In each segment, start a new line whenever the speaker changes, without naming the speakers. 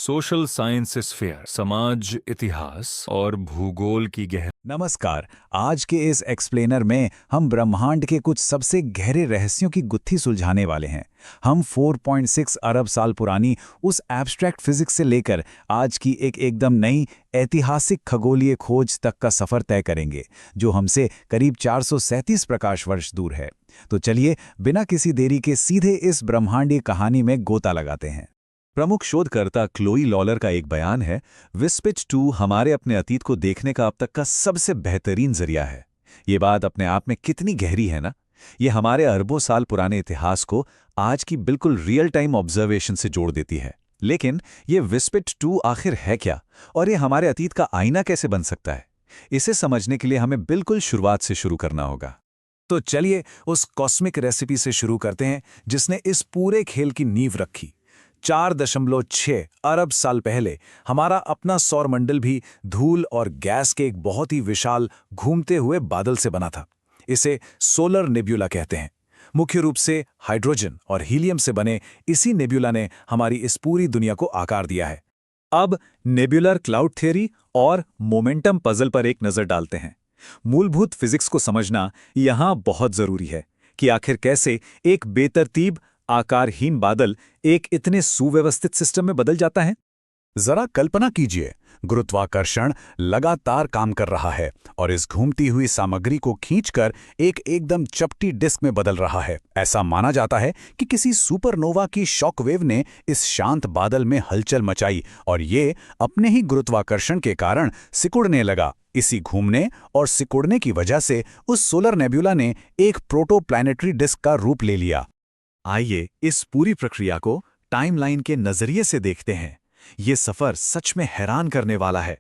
Social sciences fair, समाज, इतिहास और भूगोल की गहराई।
नमस्कार। आज के इस एक्सप्लेनर में हम ब्रह्मांड के कुछ सबसे गहरे रहस्यों की गुत्थी सुलझाने वाले हैं। हम 4.6 अरब साल पुरानी उस एब्स्ट्रैक्ट फिजिक्स से लेकर आज की एक एकदम नई ऐतिहासिक खगोलीय खोज तक का सफर तय करेंगे, जो हमसे करीब 437 प्रकाश वर्ष दूर है। तो चलिए बिना किसी देरी के सीधे इस ब्रह्मांडीय कहानी में गोता लगाते हैं।
प्रमुख शोधकर्ता क्लोई लॉलर का एक बयान है, विस्पिच 2 हमारे अपने अतीत को देखने का अब तक का सबसे बेहतरीन जरिया है। ये बात अपने आप में कितनी गहरी है ना। ये हमारे अरबों साल पुराने इतिहास को आज की बिल्कुल रियल टाइम ऑब्जर्वेशन से जोड़ देती है। लेकिन ये विस्पिच 2 आखिर है क्या, और ये हमारे अतीत का आईना कैसे बन सकता है? इसे समझने के लिए हमें बिल्कुल शुरुआत से शुरू करना होगा।
तो चलिए उस कॉस्मिक रेसिपी से शुरू करते हैं जिसने इस पूरे खेल की नींव रखी। 4.6 अरब साल पहले हमारा अपना सौरमंडल भी धूल और गैस के एक बहुत ही विशाल घूमते हुए बादल से बना था। इसे सोलर नेब्यूला कहते हैं। मुख्य रूप से हाइड्रोजन और हीलियम से बने इसी नेब्यूला ने हमारी इस पूरी दुनिया को आकार दिया है।
अब नेब्यूलर क्लाउड थ्योरी और मोमेंटम पजल पर एक नजर डालते हैं। मूलभूत फिजिक्स को समझना यहां बहुत जरूरी है कि आखिर कैसे एक बेतरतीब आकारहीन बादल एक इतने सुव्यवस्थित सिस्टम में बदल जाता है।
जरा कल्पना कीजिए, गुरुत्वाकर्षण लगातार काम कर रहा है और इस घूमती हुई सामग्री को खींचकर एक एकदम चपटी डिस्क में बदल रहा है। ऐसा माना जाता है कि किसी सुपरनोवा की शॉकवेव ने इस शांत बादल में हलचल मचाई और ये अपने ही गुरुत्वाकर्षण के कारण सिकुड़ने लगा। इसी घूमने और सिकुड़ने की वजह से उस सोलर नेब्यूला ने एक प्रोटोप्लैनेटरी डिस्क का रूप ले लिया।
आइए इस पूरी प्रक्रिया को टाइमलाइन के नजरिए से देखते हैं। ये सफर सच में हैरान करने वाला है।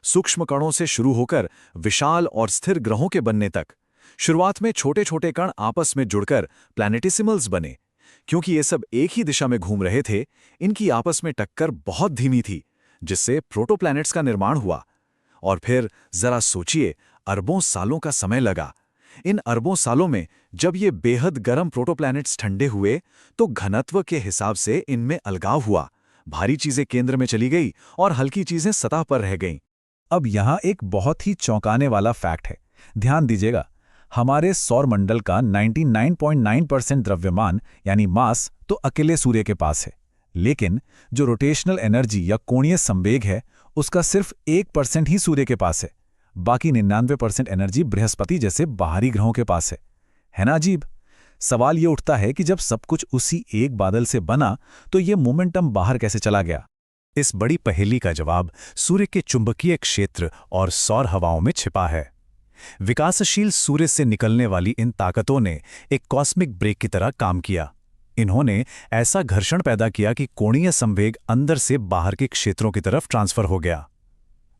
सूक्ष्म कणों से शुरू होकर विशाल और स्थिर ग्रहों के बनने तक। शुरुआत में छोटे छोटे कण आपस में जुड़कर प्लैनेटिसिमल्स बने। क्योंकि ये सब एक ही दिशा में घूम रहे थे, इनकी आपस में टक्कर बहुत धीमी थी, जिससे प्रोटोप्लैनेट्स का निर्माण हुआ। और फिर जरा सोचिए, अरबों सालों का समय लगा। इन अरबों सालों में जब ये बेहद गर्म प्रोटोप्लैनेट्स ठंडे हुए, तो घनत्व के हिसाब से इनमें अलगाव हुआ। भारी चीजें केंद्र में चली गई और हल्की चीजें सतह पर रह गईं।
अब यहाँ एक बहुत ही चौंकाने वाला फैक्ट है। ध्यान दीजिएगा, हमारे सौरमंडल का 99.9% द्रव्यमान यानी मास तो अकेले सूर्य के पास है, लेकिन जो रोटेशनल एनर्जी या कोणीय संवेग है, उसका सिर्फ 1% ही सूर्य के पास है। बाकी 99% एनर्जी बृहस्पति जैसे बाहरी ग्रहों के पास है ना अजीब? सवाल ये उठता है कि जब सब कुछ उसी एक बादल से बना, तो ये मोमेंटम बाहर कैसे चला गया?
इस बड़ी पहेली का जवाब सूर्य के चुंबकीय क्षेत्र और सौर हवाओं में छिपा है। विकासशील सूर्य से निकलने वाली इन ताकतों ने एक कॉस्मिक ब्रेक की तरह काम किया। इन्होंने ऐसा घर्षण पैदा किया कि कोणीय संवेग अंदर से बाहर के क्षेत्रों की तरफ ट्रांसफर हो गया।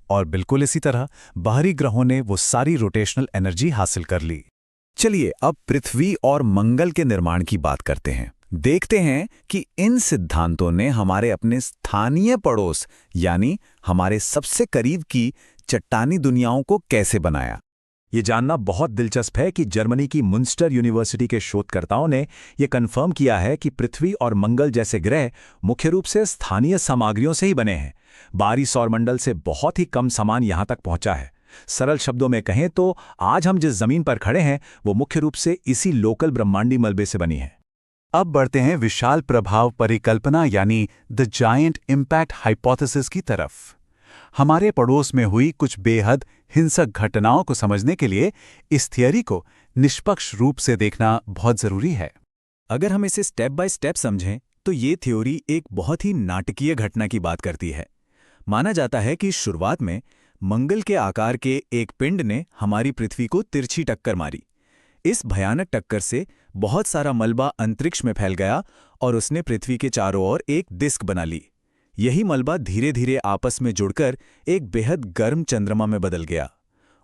और बिल्कुल इसी तरह बाहरी ग्रहों ने वो सारी रोटेशनल एनर्जी हासिल कर ली।
चलिए अब पृथ्वी और मंगल के निर्माण की बात करते हैं। देखते हैं कि इन सिद्धांतों ने हमारे अपने स्थानीय पड़ोस यानी हमारे सबसे करीब की चट्टानी दुनियाओं को कैसे बनाया।
ये जानना बहुत दिलचस्प है कि जर्मनी की मुंस्टर यूनिवर्सिटी के शोधकर्ताओं ने यह कन्फर्म किया है कि पृथ्वी और मंगल जैसे ग्रह मुख्य रूप से स्थानीय सामग्रियों से ही बने हैं। बाहरी सौरमंडल से बहुत ही कम सामान यहां तक पहुंचा है। सरल शब्दों में कहें तो आज हम जिस जमीन पर खड़े हैं, वो मुख्य रूप से इसी लोकल ब्रह्मांडी मलबे से बनी है।
अब बढ़ते हैं विशाल प्रभाव परिकल्पना यानी द जायंट इम्पैक्ट हाइपोथेसिस की तरफ। हमारे पड़ोस में हुई कुछ बेहद हिंसक घटनाओं को समझने के लिए इस थियरी को निष्पक्ष रूप से देखना बहुत जरूरी है।
अगर हम इसे स्टेप बाय स्टेप समझें, तो ये थ्योरी एक बहुत ही नाटकीय घटना की बात करती है। माना जाता है कि शुरुआत में मंगल के आकार के एक पिंड ने हमारी पृथ्वी को तिरछी टक्कर मारी। इस भयानक टक्कर से बहुत सारा मलबा अंतरिक्ष में फैल गया और उसने पृथ्वी के चारों ओर एक डिस्क बना ली। यही मलबा धीरे धीरे आपस में जुड़कर एक बेहद गर्म चंद्रमा में बदल गया।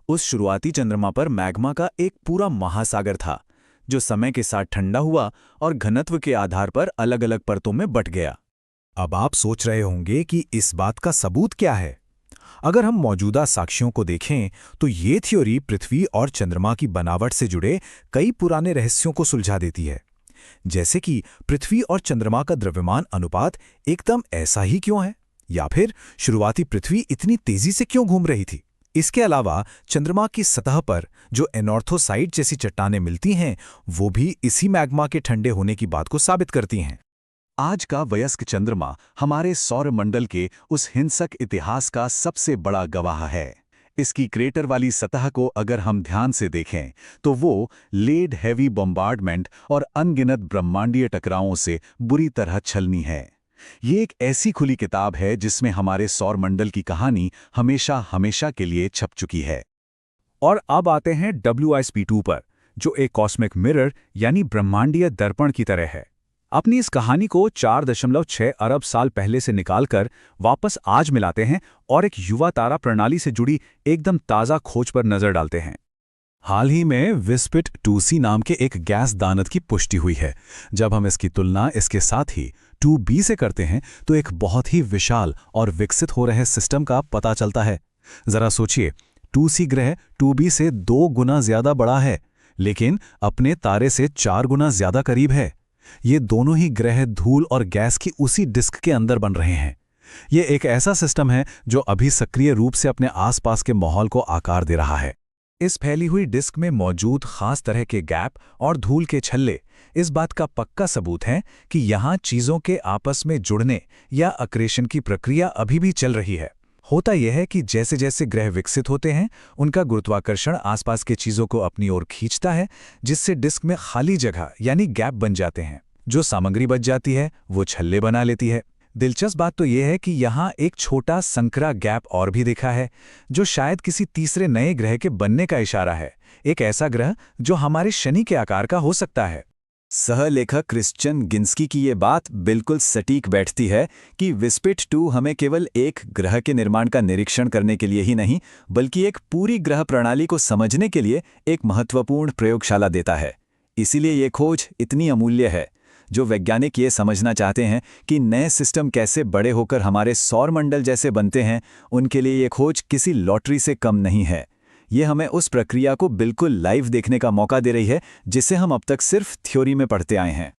उस शुरुआती चंद्रमा पर मैग्मा का एक पूरा महासागर था, जो समय के साथ ठंडा हुआ और घनत्व के आधार पर अलग अलग परतों में बंट गया।
अब आप सोच रहे होंगे कि इस बात का सबूत क्या है। अगर हम मौजूदा साक्ष्यों को देखें, तो ये थ्योरी पृथ्वी और चंद्रमा की बनावट से जुड़े कई पुराने रहस्यों को सुलझा देती है। जैसे कि पृथ्वी और चंद्रमा का द्रव्यमान अनुपात एकदम ऐसा ही क्यों है? या फिर शुरुआती पृथ्वी इतनी तेजी से क्यों घूम रही थी? इसके अलावा चंद्रमा की सतह पर जो एनॉर्थोसाइट जैसी चट्टानें मिलती हैं, वो भी इसी मैग्मा के ठंडे होने की बात को साबित करती हैं।
आज का वयस्क चंद्रमा हमारे सौरमंडल के उस हिंसक इतिहास का सबसे बड़ा गवाह है। इसकी क्रेटर वाली सतह को अगर हम ध्यान से देखें तो वो लेड हैवी बॉम्बार्डमेंट और अनगिनत ब्रह्मांडीय टकरावों से बुरी तरह छलनी है। ये एक ऐसी खुली किताब है जिसमें हमारे सौरमंडल की कहानी हमेशा हमेशा के लिए छप चुकी है।
और अब आते हैं WISP-2 पर, जो एक कॉस्मिक मिरर यानी ब्रह्मांडीय दर्पण की तरह है। अपनी इस कहानी को 4.6 अरब साल पहले से निकालकर वापस आज मिलाते हैं और एक युवा तारा प्रणाली से जुड़ी एकदम ताज़ा खोज पर नजर डालते हैं। हाल ही में विस्पिट 2c नाम के एक गैस दानव की पुष्टि हुई है। जब हम इसकी तुलना इसके साथ ही 2b से करते हैं तो एक बहुत ही विशाल और विकसित हो रहे सिस्टम का पता चलता है। जरा सोचिए, 2c ग्रह 2b से 2 गुना ज्यादा बड़ा है, लेकिन अपने तारे से 4 गुना ज्यादा करीब है। ये दोनों ही ग्रह धूल और गैस की उसी डिस्क के अंदर बन रहे हैं। ये एक ऐसा सिस्टम है जो अभी सक्रिय रूप से अपने आसपास के माहौल को आकार दे रहा है। इस फैली हुई डिस्क में मौजूद खास तरह के गैप और धूल के छल्ले इस बात का पक्का सबूत हैं कि यहाँ चीज़ों के आपस में जुड़ने या अक्रेशन की प्रक्रिया अभी भी चल रही है। होता यह है कि जैसे जैसे ग्रह विकसित होते हैं, उनका गुरुत्वाकर्षण आसपास के चीज़ों को अपनी ओर खींचता है, जिससे डिस्क में खाली जगह यानी गैप बन जाते हैं। जो सामग्री बच जाती है वो छल्ले बना लेती है। दिलचस्प बात तो यह है कि यहाँ एक छोटा संकरा गैप और भी दिखा है, जो शायद किसी तीसरे नए ग्रह के बनने का इशारा है। एक ऐसा ग्रह जो हमारे शनि के आकार का हो सकता है।
सहलेखक क्रिश्चियन गिन्स्की की ये बात बिल्कुल सटीक बैठती है कि विस्पिट 2 हमें केवल एक ग्रह के निर्माण का निरीक्षण करने के लिए ही नहीं, बल्कि एक पूरी ग्रह प्रणाली को समझने के लिए एक महत्वपूर्ण प्रयोगशाला देता है। इसीलिए ये खोज इतनी अमूल्य है। जो वैज्ञानिक ये समझना चाहते हैं कि नए सिस्टम कैसे बड़े होकर हमारे सौरमंडल जैसे बनते हैं, उनके लिए ये खोज किसी लॉटरी से कम नहीं है। ये हमें उस प्रक्रिया को बिल्कुल लाइव देखने का मौका दे रही है जिसे हम अब तक सिर्फ थ्योरी में पढ़ते आए हैं।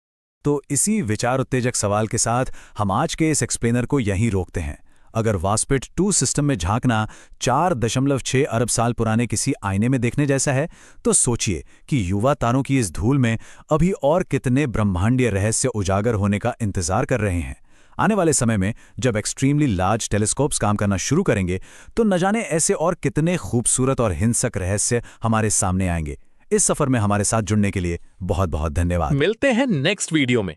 तो इसी विचार उत्तेजक सवाल के साथ हम आज के इस एक्सप्लेनर को यहीं रोकते हैं। अगर वास्पिट 2 सिस्टम में झांकना 4.6 अरब साल पुराने किसी आईने में देखने जैसा है, तो सोचिए कि युवा तारों की इस धूल में अभी और कितने ब्रह्मांडीय रहस्य उजागर होने का इंतजार कर रहे हैं। आने वाले समय में जब एक्सट्रीमली लार्ज टेलीस्कोप्स काम करना शुरू करेंगे, तो न जाने ऐसे और कितने खूबसूरत और हिंसक रहस्य हमारे सामने आएंगे। इस सफर में हमारे साथ जुड़ने के लिए बहुत बहुत धन्यवाद।
मिलते हैं नेक्स्ट वीडियो में।